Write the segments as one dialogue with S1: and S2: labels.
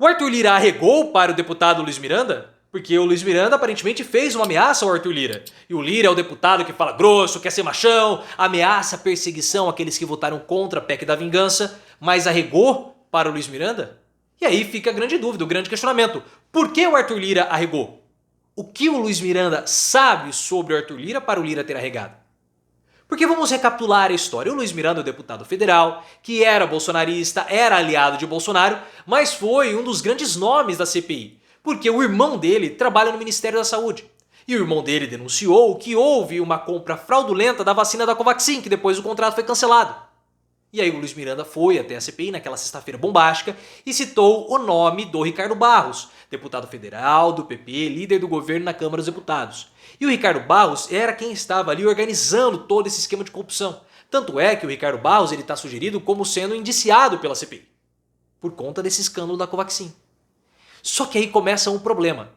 S1: O Arthur Lira arregou para o deputado Luiz Miranda? Porque o Luiz Miranda aparentemente fez uma ameaça ao Arthur Lira. E o Lira é o deputado que fala grosso, quer ser machão, ameaça perseguição àqueles que votaram contra a PEC da vingança, mas arregou para o Luiz Miranda? E aí fica a grande dúvida, o grande questionamento. Por que o Arthur Lira arregou? O que o Luiz Miranda sabe sobre o Arthur Lira para o Lira ter arregado? Porque vamos recapitular a história. O Luiz Miranda é um deputado federal, que era bolsonarista, era aliado de Bolsonaro, mas foi um dos grandes nomes da CPI. Porque o irmão dele trabalha no Ministério da Saúde. E o irmão dele denunciou que houve uma compra fraudulenta da vacina da Covaxin, que depois o contrato foi cancelado. E aí o Luiz Miranda foi até a CPI naquela sexta-feira bombástica e citou o nome do Ricardo Barros, deputado federal, do PP, líder do governo na Câmara dos Deputados. E o Ricardo Barros era quem estava ali organizando todo esse esquema de corrupção. Tanto é que o Ricardo Barros está sugerido como sendo indiciado pela CPI, por conta desse escândalo da Covaxin. Só que aí começa um problema.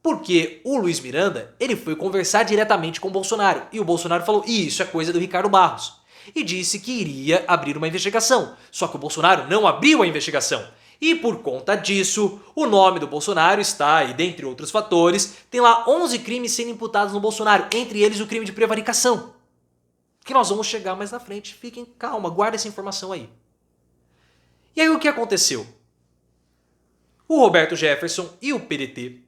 S1: Porque o Luiz Miranda ele foi conversar diretamente com o Bolsonaro. E o Bolsonaro falou, isso é coisa do Ricardo Barros. E disse que iria abrir uma investigação. Só que o Bolsonaro não abriu a investigação. E por conta disso, o nome do Bolsonaro está, e dentre outros fatores, tem lá 11 crimes sendo imputados no Bolsonaro, entre eles o crime de prevaricação. Que nós vamos chegar mais na frente. Fiquem calma, guardem essa informação aí. E aí o que aconteceu? O Roberto Jefferson e o PDT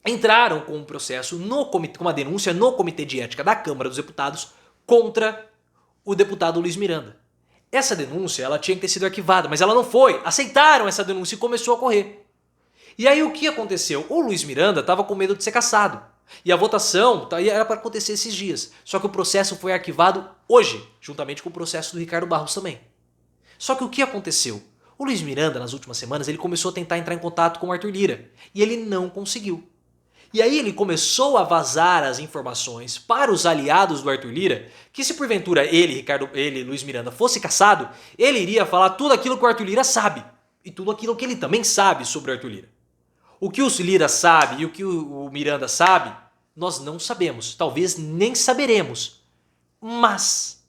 S1: entraram com um processo, com uma denúncia no Comitê de Ética da Câmara dos Deputados contra o deputado Luiz Miranda. Essa denúncia ela tinha que ter sido arquivada, mas ela não foi. Aceitaram essa denúncia e começou a correr. E aí o que aconteceu? O Luiz Miranda estava com medo de ser cassado. E a votação era para acontecer esses dias. Só que o processo foi arquivado hoje, juntamente com o processo do Ricardo Barros também. Só que o que aconteceu? O Luiz Miranda, nas últimas semanas, ele começou a tentar entrar em contato com o Arthur Lira. E ele não conseguiu. E aí ele começou a vazar as informações para os aliados do Arthur Lira, que se porventura ele, Luiz Miranda, fosse cassado, ele iria falar tudo aquilo que o Arthur Lira sabe. E tudo aquilo que ele também sabe sobre o Arthur Lira. O que o Lira sabe e o que o Miranda sabe, nós não sabemos. Talvez nem saberemos. Mas,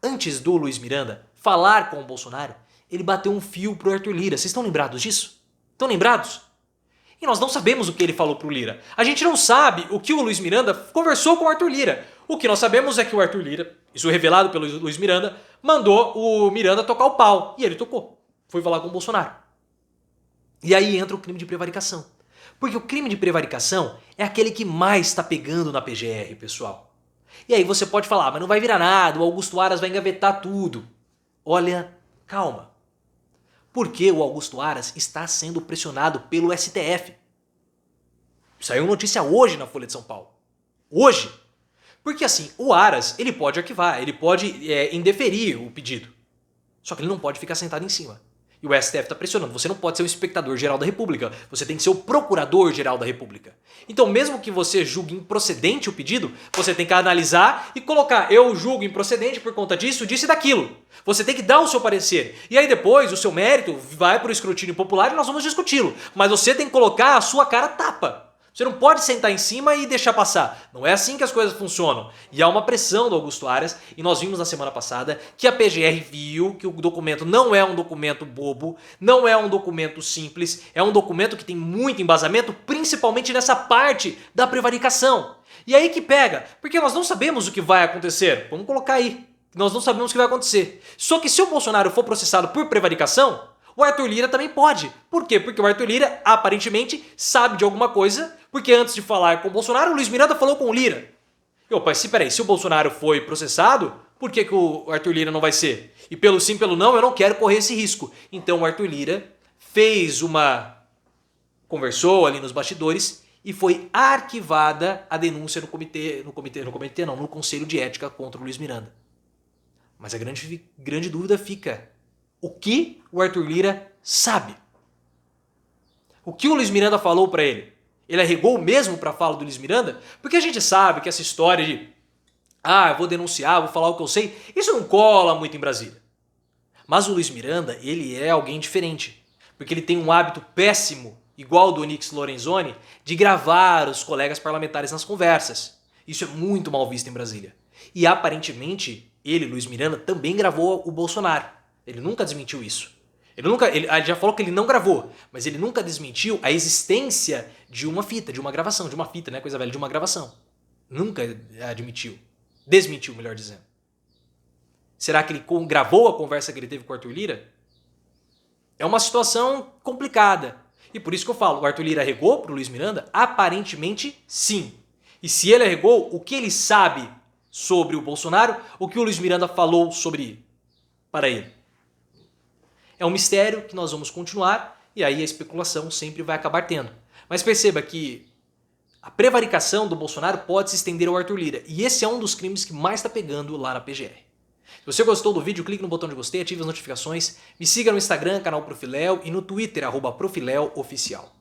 S1: antes do Luiz Miranda falar com o Bolsonaro, ele bateu um fio pro Arthur Lira. Vocês estão lembrados disso? Estão lembrados? E nós não sabemos o que ele falou pro Lira. A gente não sabe o que o Luiz Miranda conversou com o Arthur Lira. O que nós sabemos é que o Arthur Lira, isso revelado pelo Luiz Miranda, mandou o Miranda tocar o pau. E ele tocou. Foi falar com o Bolsonaro. E aí entra o crime de prevaricação. Porque o crime de prevaricação é aquele que mais está pegando na PGR, pessoal. E aí você pode falar, mas não vai virar nada, o Augusto Aras vai engavetar tudo. Olha, calma. Porque o Augusto Aras está sendo pressionado pelo STF. Saiu notícia hoje na Folha de São Paulo. Hoje. Porque assim, o Aras, ele pode arquivar, ele pode indeferir o pedido. Só que ele não pode ficar sentado em cima. E o STF está pressionando. Você não pode ser o inspetor-geral da República. Você tem que ser o procurador-geral da República. Então, mesmo que você julgue improcedente o pedido, você tem que analisar e colocar, eu julgo improcedente por conta disso, disso e daquilo. Você tem que dar o seu parecer. E aí depois, o seu mérito vai para o escrutínio popular e nós vamos discuti-lo. Mas você tem que colocar a sua cara tapa. Você não pode sentar em cima e deixar passar. Não é assim que as coisas funcionam. E há uma pressão do Augusto Aras, e nós vimos na semana passada que a PGR viu que o documento não é um documento bobo, não é um documento simples, é um documento que tem muito embasamento, principalmente nessa parte da prevaricação. E aí que pega, porque nós não sabemos o que vai acontecer. Vamos colocar aí. Nós não sabemos o que vai acontecer. Só que se o Bolsonaro for processado por prevaricação, o Arthur Lira também pode. Por quê? Porque o Arthur Lira, aparentemente, sabe de alguma coisa, porque antes de falar com o Bolsonaro, o Luiz Miranda falou com o Lira. E, opa, se o Bolsonaro foi processado, por que o Arthur Lira não vai ser? E pelo sim, pelo não, eu não quero correr esse risco. Então o Arthur Lira conversou ali nos bastidores e foi arquivada a denúncia no Conselho de Ética contra o Luiz Miranda. Mas a grande dúvida fica: o que o Arthur Lira sabe? O que o Luiz Miranda falou para ele? Ele arregou mesmo para a fala do Luiz Miranda? Porque a gente sabe que essa história de eu vou denunciar, vou falar o que eu sei, isso não cola muito em Brasília. Mas o Luiz Miranda, ele é alguém diferente. Porque ele tem um hábito péssimo, igual ao do Onyx Lorenzoni, de gravar os colegas parlamentares nas conversas. Isso é muito mal visto em Brasília. E aparentemente, ele, Luiz Miranda, também gravou o Bolsonaro. Ele nunca desmentiu isso. Ele já falou que ele não gravou, mas ele nunca desmentiu a existência de uma fita, de uma gravação, de uma fita, né, coisa velha, de uma gravação. Nunca admitiu. Desmentiu, melhor dizendo. Será que ele gravou a conversa que ele teve com o Arthur Lira? É uma situação complicada. E por isso que eu falo, o Arthur Lira arregou pro Luiz Miranda? Aparentemente, sim. E se ele arregou, o que ele sabe sobre o Bolsonaro? O que o Luiz Miranda falou para ele? É um mistério que nós vamos continuar e aí a especulação sempre vai acabar tendo. Mas perceba que a prevaricação do Bolsonaro pode se estender ao Arthur Lira. E esse é um dos crimes que mais está pegando lá na PGR. Se você gostou do vídeo, clique no botão de gostei, ative as notificações, me siga no Instagram, canal Profiléu, e no Twitter, @ProfiléuOficial.